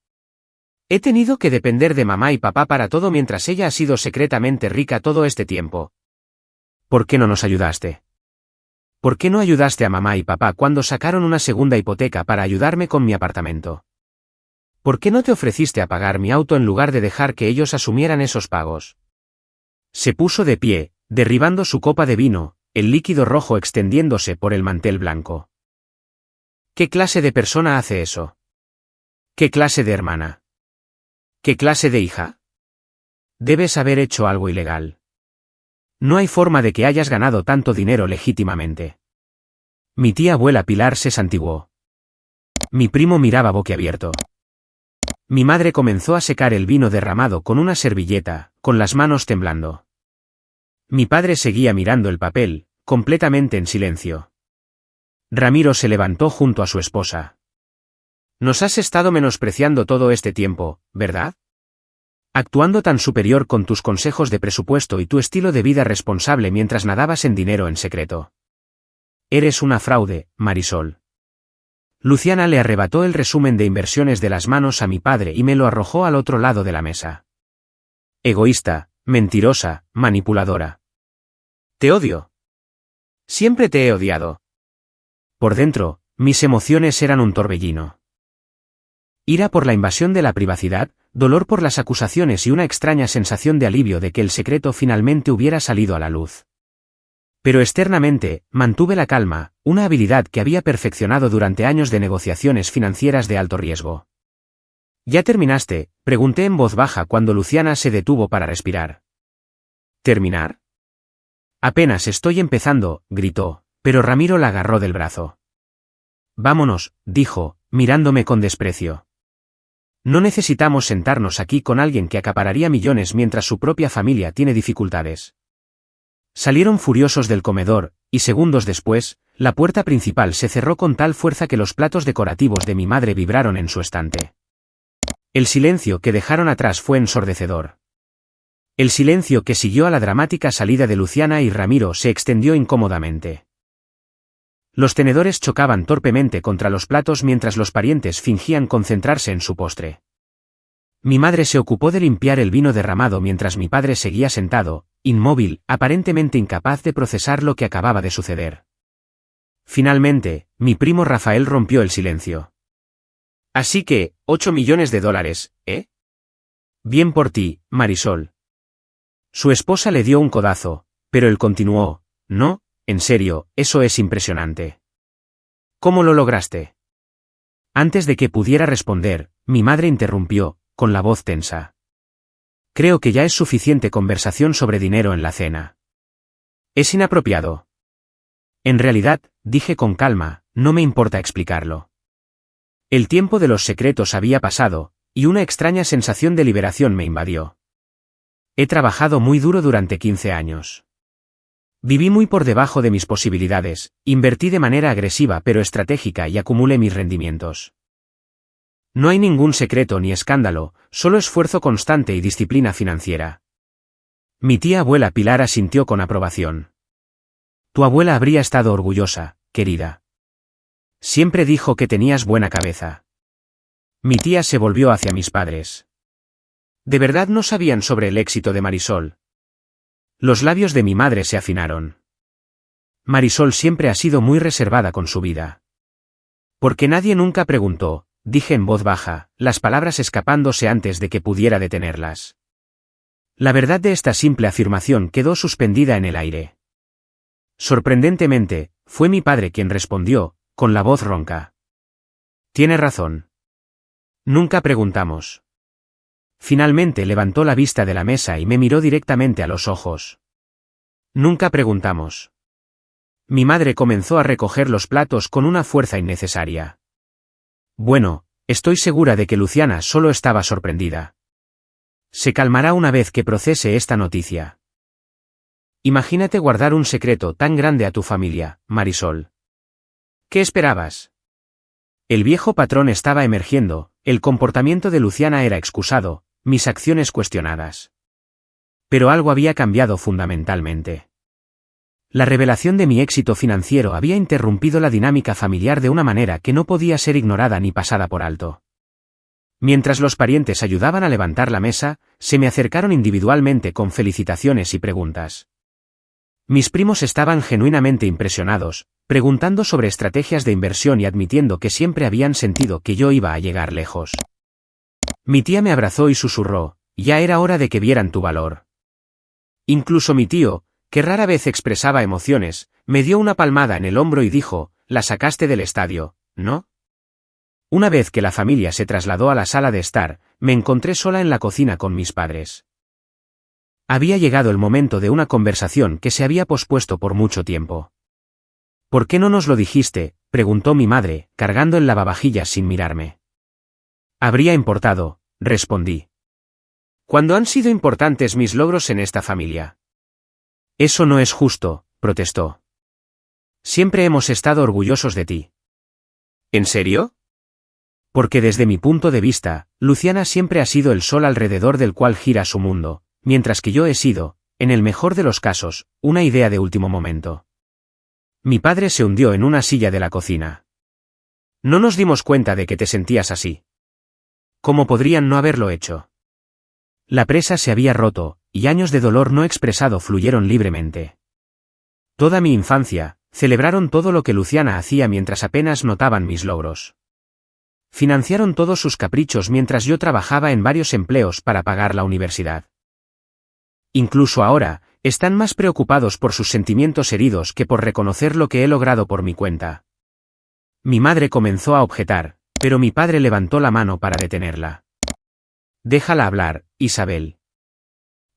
He tenido que depender de mamá y papá para todo mientras ella ha sido secretamente rica todo este tiempo. ¿Por qué no nos ayudaste? ¿Por qué no ayudaste a mamá y papá cuando sacaron una segunda hipoteca para ayudarme con mi apartamento? ¿Por qué no te ofreciste a pagar mi auto en lugar de dejar que ellos asumieran esos pagos? Se puso de pie, derribando su copa de vino, el líquido rojo extendiéndose por el mantel blanco. ¿Qué clase de persona hace eso? ¿Qué clase de hermana? ¿Qué clase de hija? Debes haber hecho algo ilegal. No hay forma de que hayas ganado tanto dinero legítimamente. Mi tía abuela Pilar se santiguó. Mi primo miraba boquiabierto. Mi madre comenzó a secar el vino derramado con una servilleta, con las manos temblando. Mi padre seguía mirando el papel, completamente en silencio. Ramiro se levantó junto a su esposa. Nos has estado menospreciando todo este tiempo, ¿verdad? Actuando tan superior con tus consejos de presupuesto y tu estilo de vida responsable mientras nadabas en dinero en secreto. Eres una fraude, Marisol. Luciana le arrebató el resumen de inversiones de las manos a mi padre y me lo arrojó al otro lado de la mesa. Egoísta, mentirosa, manipuladora. Te odio. Siempre te he odiado. Por dentro, mis emociones eran un torbellino. Ira por la invasión de la privacidad, dolor por las acusaciones y una extraña sensación de alivio de que el secreto finalmente hubiera salido a la luz. Pero externamente, mantuve la calma, una habilidad que había perfeccionado durante años de negociaciones financieras de alto riesgo. ¿Ya terminaste?, pregunté en voz baja cuando Luciana se detuvo para respirar. ¿Terminar? Apenas estoy empezando, gritó, pero Ramiro la agarró del brazo. Vámonos, dijo, mirándome con desprecio. No necesitamos sentarnos aquí con alguien que acapararía millones mientras su propia familia tiene dificultades. Salieron furiosos del comedor, y segundos después, la puerta principal se cerró con tal fuerza que los platos decorativos de mi madre vibraron en su estante. El silencio que dejaron atrás fue ensordecedor. El silencio que siguió a la dramática salida de Luciana y Ramiro se extendió incómodamente. Los tenedores chocaban torpemente contra los platos mientras los parientes fingían concentrarse en su postre. Mi madre se ocupó de limpiar el vino derramado mientras mi padre seguía sentado, inmóvil, aparentemente incapaz de procesar lo que acababa de suceder. Finalmente, mi primo Rafael rompió el silencio. Así que, $8 millones, ¿eh? Bien por ti, Marisol. Su esposa le dio un codazo, pero él continuó, no, en serio, eso es impresionante. ¿Cómo lo lograste? Antes de que pudiera responder, mi madre interrumpió, con la voz tensa. Creo que ya es suficiente conversación sobre dinero en la cena. Es inapropiado. En realidad, dije con calma, no me importa explicarlo. El tiempo de los secretos había pasado, y una extraña sensación de liberación me invadió. He trabajado muy duro durante 15 años. Viví muy por debajo de mis posibilidades, invertí de manera agresiva pero estratégica y acumulé mis rendimientos. No hay ningún secreto ni escándalo, solo esfuerzo constante y disciplina financiera. Mi tía abuela Pilar asintió con aprobación. Tu abuela habría estado orgullosa, querida. Siempre dijo que tenías buena cabeza. Mi tía se volvió hacia mis padres. ¿De verdad no sabían sobre el éxito de Marisol? Los labios de mi madre se afinaron. Marisol siempre ha sido muy reservada con su vida. Porque nadie nunca preguntó, dije en voz baja, las palabras escapándose antes de que pudiera detenerlas. La verdad de esta simple afirmación quedó suspendida en el aire. Sorprendentemente, fue mi padre quien respondió, con la voz ronca. Tiene razón. Nunca preguntamos. Finalmente levantó la vista de la mesa y me miró directamente a los ojos. Nunca preguntamos. Mi madre comenzó a recoger los platos con una fuerza innecesaria. Bueno, estoy segura de que Luciana solo estaba sorprendida. Se calmará una vez que procese esta noticia. Imagínate guardar un secreto tan grande a tu familia, Marisol. ¿Qué esperabas? El viejo patrón estaba emergiendo, el comportamiento de Luciana era excusado, mis acciones cuestionadas. Pero algo había cambiado fundamentalmente. La revelación de mi éxito financiero había interrumpido la dinámica familiar de una manera que no podía ser ignorada ni pasada por alto. Mientras los parientes ayudaban a levantar la mesa, se me acercaron individualmente con felicitaciones y preguntas. Mis primos estaban genuinamente impresionados, preguntando sobre estrategias de inversión y admitiendo que siempre habían sentido que yo iba a llegar lejos. Mi tía me abrazó y susurró, ya era hora de que vieran tu valor. Incluso mi tío, que rara vez expresaba emociones, me dio una palmada en el hombro y dijo, la sacaste del estadio, ¿no? Una vez que la familia se trasladó a la sala de estar, me encontré sola en la cocina con mis padres. Había llegado el momento de una conversación que se había pospuesto por mucho tiempo. ¿Por qué no nos lo dijiste?, preguntó mi madre, cargando el lavavajillas sin mirarme. Habría importado, respondí. ¿Cuándo han sido importantes mis logros en esta familia? Eso no es justo, protestó. Siempre hemos estado orgullosos de ti. ¿En serio? Porque desde mi punto de vista, Luciana siempre ha sido el sol alrededor del cual gira su mundo, mientras que yo he sido, en el mejor de los casos, una idea de último momento. Mi padre se hundió en una silla de la cocina. No nos dimos cuenta de que te sentías así. ¿Cómo podrían no haberlo hecho? La presa se había roto, y años de dolor no expresado fluyeron libremente. Toda mi infancia, celebraron todo lo que Luciana hacía mientras apenas notaban mis logros. Financiaron todos sus caprichos mientras yo trabajaba en varios empleos para pagar la universidad. Incluso ahora, están más preocupados por sus sentimientos heridos que por reconocer lo que he logrado por mi cuenta. Mi madre comenzó a objetar, pero mi padre levantó la mano para detenerla. Déjala hablar, Isabel.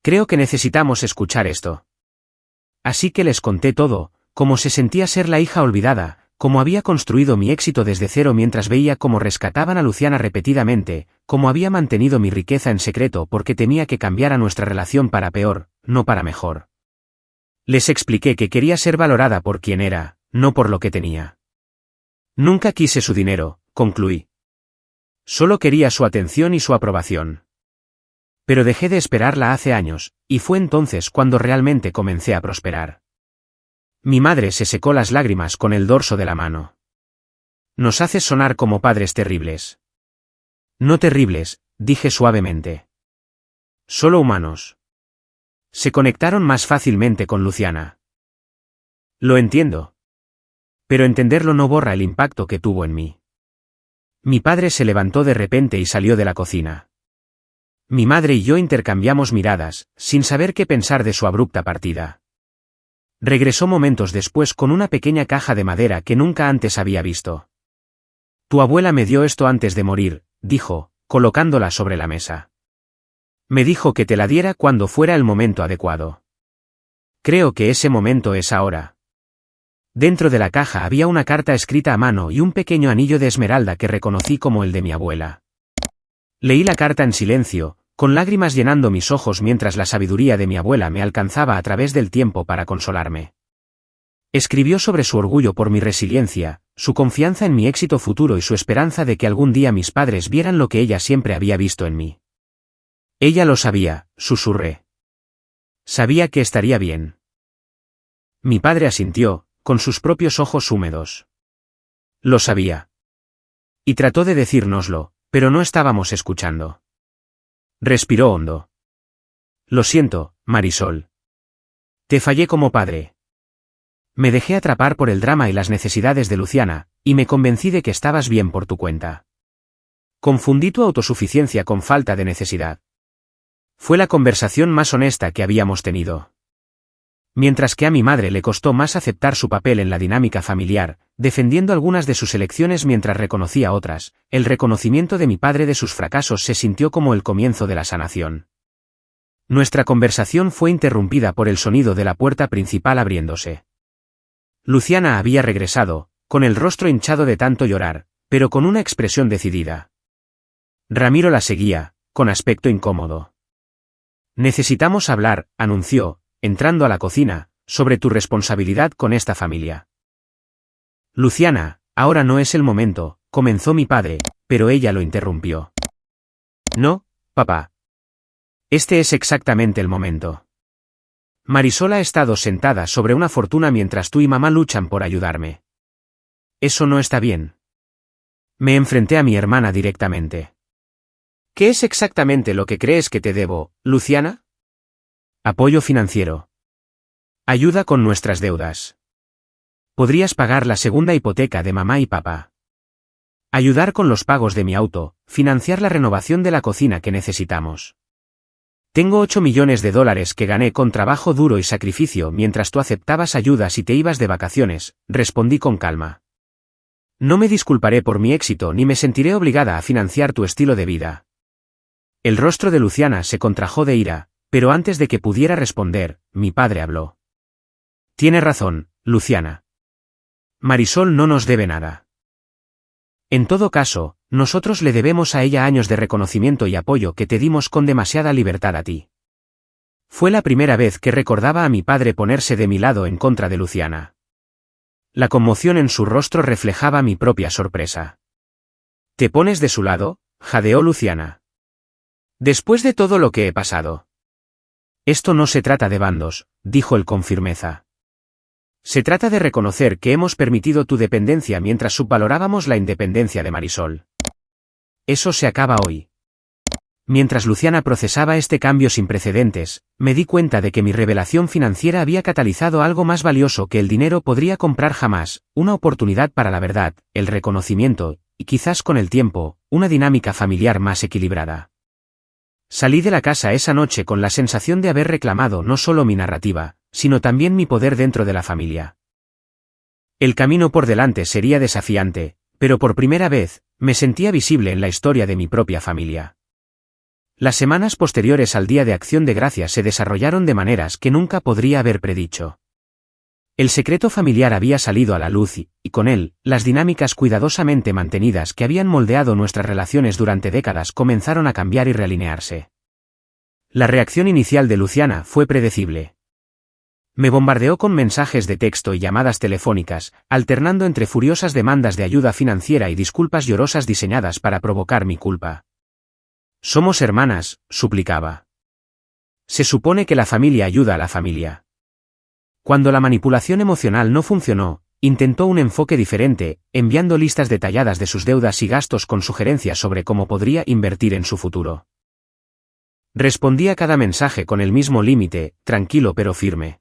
Creo que necesitamos escuchar esto. Así que les conté todo, cómo se sentía ser la hija olvidada, cómo había construido mi éxito desde cero mientras veía cómo rescataban a Luciana repetidamente, cómo había mantenido mi riqueza en secreto porque temía que cambiara nuestra relación para peor, no para mejor. Les expliqué que quería ser valorada por quien era, no por lo que tenía. Nunca quise su dinero, concluí. Solo quería su atención y su aprobación. Pero dejé de esperarla hace años, y fue entonces cuando realmente comencé a prosperar. Mi madre se secó las lágrimas con el dorso de la mano. Nos haces sonar como padres terribles. No terribles, dije suavemente. Solo humanos. Se conectaron más fácilmente con Luciana. Lo entiendo. Pero entenderlo no borra el impacto que tuvo en mí. Mi padre se levantó de repente y salió de la cocina. Mi madre y yo intercambiamos miradas, sin saber qué pensar de su abrupta partida. Regresó momentos después con una pequeña caja de madera que nunca antes había visto. Tu abuela me dio esto antes de morir, dijo, colocándola sobre la mesa. Me dijo que te la diera cuando fuera el momento adecuado. Creo que ese momento es ahora. Dentro de la caja había una carta escrita a mano y un pequeño anillo de esmeralda que reconocí como el de mi abuela. Leí la carta en silencio, con lágrimas llenando mis ojos mientras la sabiduría de mi abuela me alcanzaba a través del tiempo para consolarme. Escribió sobre su orgullo por mi resiliencia, su confianza en mi éxito futuro y su esperanza de que algún día mis padres vieran lo que ella siempre había visto en mí. Ella lo sabía, susurré. Sabía que estaría bien. Mi padre asintió, con sus propios ojos húmedos. Lo sabía. Y trató de decírnoslo, pero no estábamos escuchando. Respiró hondo. Lo siento, Marisol. Te fallé como padre. Me dejé atrapar por el drama y las necesidades de Luciana, y me convencí de que estabas bien por tu cuenta. Confundí tu autosuficiencia con falta de necesidad. Fue la conversación más honesta que habíamos tenido. Mientras que a mi madre le costó más aceptar su papel en la dinámica familiar, defendiendo algunas de sus elecciones mientras reconocía otras, el reconocimiento de mi padre de sus fracasos se sintió como el comienzo de la sanación. Nuestra conversación fue interrumpida por el sonido de la puerta principal abriéndose. Luciana había regresado, con el rostro hinchado de tanto llorar, pero con una expresión decidida. Ramiro la seguía, con aspecto incómodo. Necesitamos hablar, anunció, entrando a la cocina, sobre tu responsabilidad con esta familia. Luciana, ahora no es el momento, comenzó mi padre, pero ella lo interrumpió. No, papá. Este es exactamente el momento. Marisol ha estado sentada sobre una fortuna mientras tú y mamá luchan por ayudarme. Eso no está bien. Me enfrenté a mi hermana directamente. ¿Qué es exactamente lo que crees que te debo, Luciana? Apoyo financiero. Ayuda con nuestras deudas. Podrías pagar la segunda hipoteca de mamá y papá. Ayudar con los pagos de mi auto, financiar la renovación de la cocina que necesitamos. Tengo 8 millones de dólares que gané con trabajo duro y sacrificio mientras tú aceptabas ayudas y te ibas de vacaciones, respondí con calma. No me disculparé por mi éxito ni me sentiré obligada a financiar tu estilo de vida. El rostro de Luciana se contrajo de ira, pero antes de que pudiera responder, mi padre habló. Tiene razón, Luciana. Marisol no nos debe nada. En todo caso, nosotros le debemos a ella años de reconocimiento y apoyo que te dimos con demasiada libertad a ti. Fue la primera vez que recordaba a mi padre ponerse de mi lado en contra de Luciana. La conmoción en su rostro reflejaba mi propia sorpresa. ¿Te pones de su lado?, jadeó Luciana. Después de todo lo que he pasado. Esto no se trata de bandos, dijo él con firmeza. Se trata de reconocer que hemos permitido tu dependencia mientras subvalorábamos la independencia de Marisol. Eso se acaba hoy. Mientras Luciana procesaba este cambio sin precedentes, me di cuenta de que mi revelación financiera había catalizado algo más valioso que el dinero podría comprar jamás, una oportunidad para la verdad, el reconocimiento, y quizás con el tiempo, una dinámica familiar más equilibrada. Salí de la casa esa noche con la sensación de haber reclamado no solo mi narrativa, sino también mi poder dentro de la familia. El camino por delante sería desafiante, pero por primera vez, me sentía visible en la historia de mi propia familia. Las semanas posteriores al Día de Acción de Gracias se desarrollaron de maneras que nunca podría haber predicho. El secreto familiar había salido a la luz y con él, las dinámicas cuidadosamente mantenidas que habían moldeado nuestras relaciones durante décadas comenzaron a cambiar y realinearse. La reacción inicial de Luciana fue predecible. Me bombardeó con mensajes de texto y llamadas telefónicas, alternando entre furiosas demandas de ayuda financiera y disculpas llorosas diseñadas para provocar mi culpa. Somos hermanas, suplicaba. Se supone que la familia ayuda a la familia. Cuando la manipulación emocional no funcionó, intentó un enfoque diferente, enviando listas detalladas de sus deudas y gastos con sugerencias sobre cómo podría invertir en su futuro. Respondí a cada mensaje con el mismo límite, tranquilo pero firme.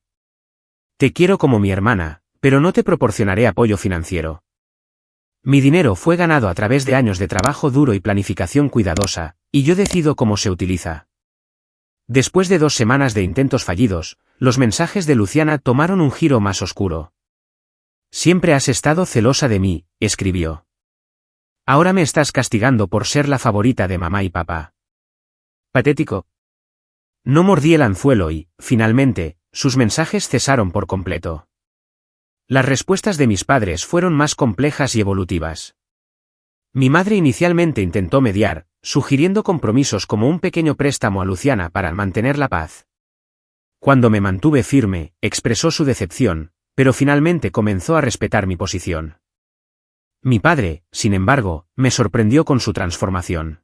Te quiero como mi hermana, pero no te proporcionaré apoyo financiero. Mi dinero fue ganado a través de años de trabajo duro y planificación cuidadosa, y yo decido cómo se utiliza. Después de 2 semanas de intentos fallidos, los mensajes de Luciana tomaron un giro más oscuro. Siempre has estado celosa de mí, escribió. Ahora me estás castigando por ser la favorita de mamá y papá. Patético. No mordí el anzuelo y, finalmente, sus mensajes cesaron por completo. Las respuestas de mis padres fueron más complejas y evolutivas. Mi madre inicialmente intentó mediar, sugiriendo compromisos como un pequeño préstamo a Luciana para mantener la paz. Cuando me mantuve firme, expresó su decepción, pero finalmente comenzó a respetar mi posición. Mi padre, sin embargo, me sorprendió con su transformación.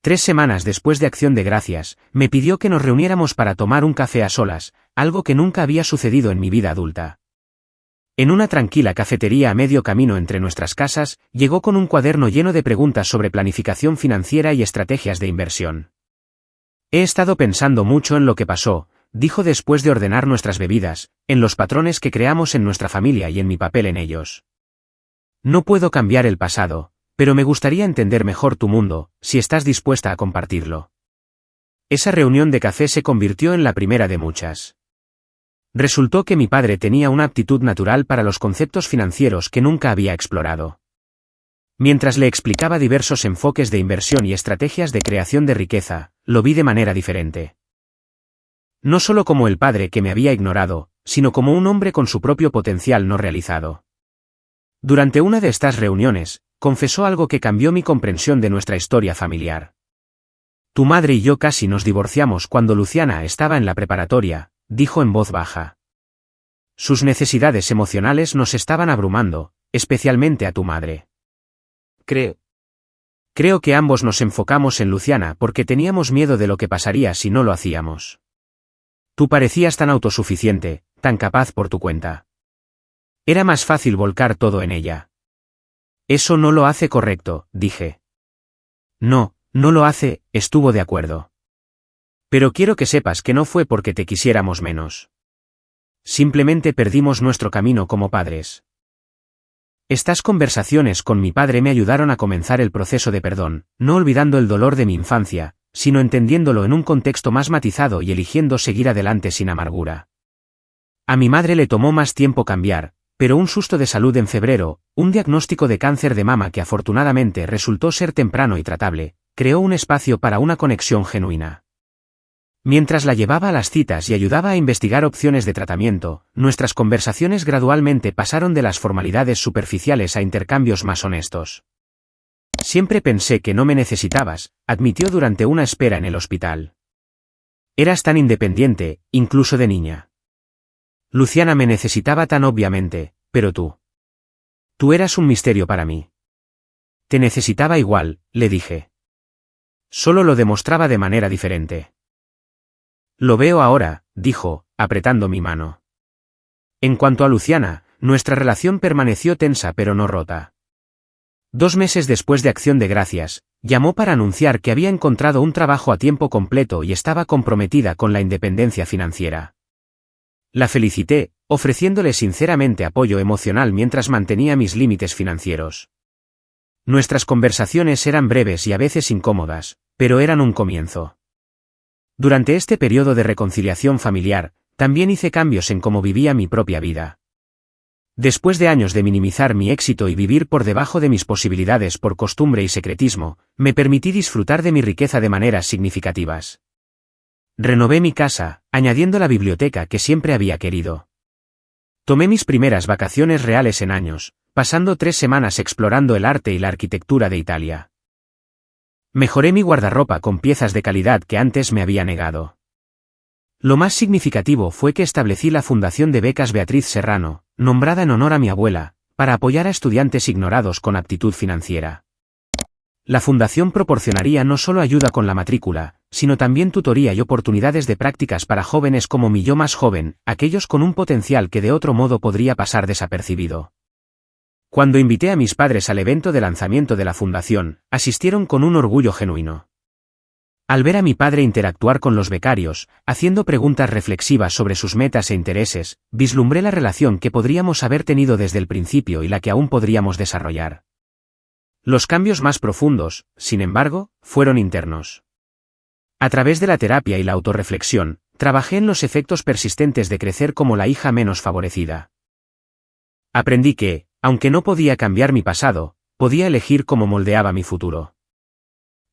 3 semanas después de Acción de Gracias, me pidió que nos reuniéramos para tomar un café a solas, algo que nunca había sucedido en mi vida adulta. En una tranquila cafetería a medio camino entre nuestras casas, llegó con un cuaderno lleno de preguntas sobre planificación financiera y estrategias de inversión. He estado pensando mucho en lo que pasó, dijo después de ordenar nuestras bebidas, en los patrones que creamos en nuestra familia y en mi papel en ellos. No puedo cambiar el pasado, Pero me gustaría entender mejor tu mundo, si estás dispuesta a compartirlo. Esa reunión de café se convirtió en la primera de muchas. Resultó que mi padre tenía una aptitud natural para los conceptos financieros que nunca había explorado. Mientras le explicaba diversos enfoques de inversión y estrategias de creación de riqueza, lo vi de manera diferente. No solo como el padre que me había ignorado, sino como un hombre con su propio potencial no realizado. Durante una de estas reuniones, confesó algo que cambió mi comprensión de nuestra historia familiar. Tu madre y yo casi nos divorciamos cuando Luciana estaba en la preparatoria, dijo en voz baja. Sus necesidades emocionales nos estaban abrumando, especialmente a tu madre. Creo que ambos nos enfocamos en Luciana porque teníamos miedo de lo que pasaría si no lo hacíamos. Tú parecías tan autosuficiente, tan capaz por tu cuenta. Era más fácil volcar todo en ella. Eso no lo hace correcto, dije. No lo hace, estuvo de acuerdo. Pero quiero que sepas que no fue porque te quisiéramos menos. Simplemente perdimos nuestro camino como padres. Estas conversaciones con mi padre me ayudaron a comenzar el proceso de perdón, no olvidando el dolor de mi infancia, sino entendiéndolo en un contexto más matizado y eligiendo seguir adelante sin amargura. A mi madre le tomó más tiempo cambiar, pero un susto de salud en febrero, un diagnóstico de cáncer de mama que afortunadamente resultó ser temprano y tratable, creó un espacio para una conexión genuina. Mientras la llevaba a las citas y ayudaba a investigar opciones de tratamiento, nuestras conversaciones gradualmente pasaron de las formalidades superficiales a intercambios más honestos. Siempre pensé que no me necesitabas, admitió durante una espera en el hospital. Eras tan independiente, incluso de niña. Luciana me necesitaba tan obviamente, pero tú. Tú eras un misterio para mí. Te necesitaba igual, le dije. Solo lo demostraba de manera diferente. Lo veo ahora, dijo, apretando mi mano. En cuanto a Luciana, nuestra relación permaneció tensa pero no rota. 2 meses después de Acción de Gracias, llamó para anunciar que había encontrado un trabajo a tiempo completo y estaba comprometida con la independencia financiera. La felicité, ofreciéndole sinceramente apoyo emocional mientras mantenía mis límites financieros. Nuestras conversaciones eran breves y a veces incómodas, pero eran un comienzo. Durante este periodo de reconciliación familiar, también hice cambios en cómo vivía mi propia vida. Después de años de minimizar mi éxito y vivir por debajo de mis posibilidades por costumbre y secretismo, me permití disfrutar de mi riqueza de maneras significativas. Renové mi casa, añadiendo la biblioteca que siempre había querido. Tomé mis primeras vacaciones reales en años, pasando 3 semanas explorando el arte y la arquitectura de Italia. Mejoré mi guardarropa con piezas de calidad que antes me había negado. Lo más significativo fue que establecí la Fundación de Becas Beatriz Serrano, nombrada en honor a mi abuela, para apoyar a estudiantes ignorados con aptitud financiera. La fundación proporcionaría no solo ayuda con la matrícula, sino también tutoría y oportunidades de prácticas para jóvenes como mi yo más joven, aquellos con un potencial que de otro modo podría pasar desapercibido. Cuando invité a mis padres al evento de lanzamiento de la fundación, asistieron con un orgullo genuino. Al ver a mi padre interactuar con los becarios, haciendo preguntas reflexivas sobre sus metas e intereses, vislumbré la relación que podríamos haber tenido desde el principio y la que aún podríamos desarrollar. Los cambios más profundos, sin embargo, fueron internos. A través de la terapia y la autorreflexión, trabajé en los efectos persistentes de crecer como la hija menos favorecida. Aprendí que, aunque no podía cambiar mi pasado, podía elegir cómo moldeaba mi futuro.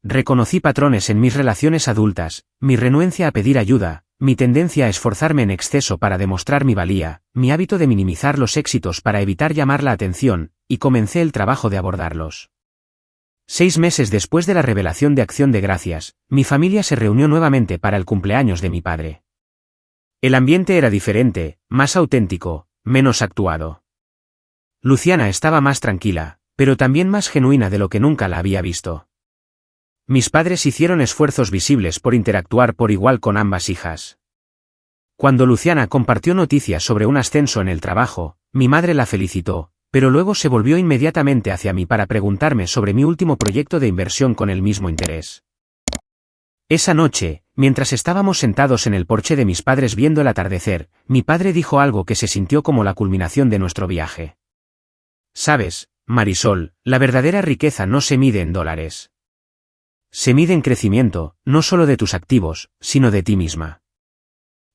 Reconocí patrones en mis relaciones adultas, mi renuencia a pedir ayuda, mi tendencia a esforzarme en exceso para demostrar mi valía, mi hábito de minimizar los éxitos para evitar llamar la atención, y comencé el trabajo de abordarlos. 6 meses después de la revelación de Acción de Gracias, mi familia se reunió nuevamente para el cumpleaños de mi padre. El ambiente era diferente, más auténtico, menos actuado. Luciana estaba más tranquila, pero también más genuina de lo que nunca la había visto. Mis padres hicieron esfuerzos visibles por interactuar por igual con ambas hijas. Cuando Luciana compartió noticias sobre un ascenso en el trabajo, mi madre la felicitó, pero luego se volvió inmediatamente hacia mí para preguntarme sobre mi último proyecto de inversión con el mismo interés. Esa noche, mientras estábamos sentados en el porche de mis padres viendo el atardecer, mi padre dijo algo que se sintió como la culminación de nuestro viaje. Sabes, Marisol, la verdadera riqueza no se mide en dólares. Se mide en crecimiento, no solo de tus activos, sino de ti misma.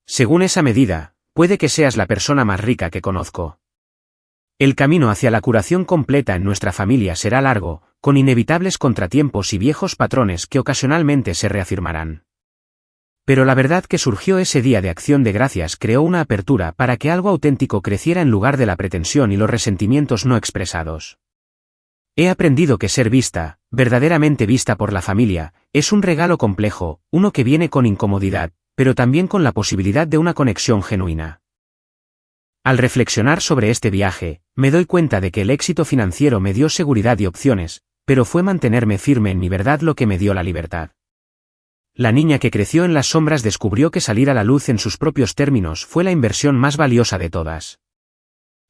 Según esa medida, puede que seas la persona más rica que conozco. El camino hacia la curación completa en nuestra familia será largo, con inevitables contratiempos y viejos patrones que ocasionalmente se reafirmarán. Pero la verdad que surgió ese día de acción de gracias creó una apertura para que algo auténtico creciera en lugar de la pretensión y los resentimientos no expresados. He aprendido que ser vista, verdaderamente vista por la familia, es un regalo complejo, uno que viene con incomodidad, pero también con la posibilidad de una conexión genuina. Al reflexionar sobre este viaje, me doy cuenta de que el éxito financiero me dio seguridad y opciones, pero fue mantenerme firme en mi verdad lo que me dio la libertad. La niña que creció en las sombras descubrió que salir a la luz en sus propios términos fue la inversión más valiosa de todas.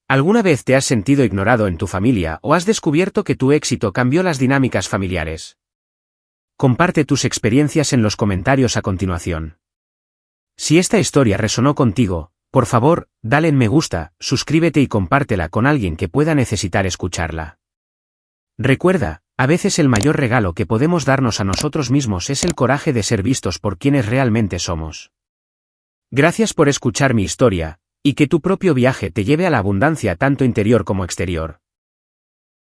¿Alguna vez te has sentido ignorado en tu familia o has descubierto que tu éxito cambió las dinámicas familiares? Comparte tus experiencias en los comentarios a continuación. Si esta historia resonó contigo, por favor, dale en me gusta, suscríbete y compártela con alguien que pueda necesitar escucharla. Recuerda, a veces el mayor regalo que podemos darnos a nosotros mismos es el coraje de ser vistos por quienes realmente somos. Gracias por escuchar mi historia, y que tu propio viaje te lleve a la abundancia tanto interior como exterior.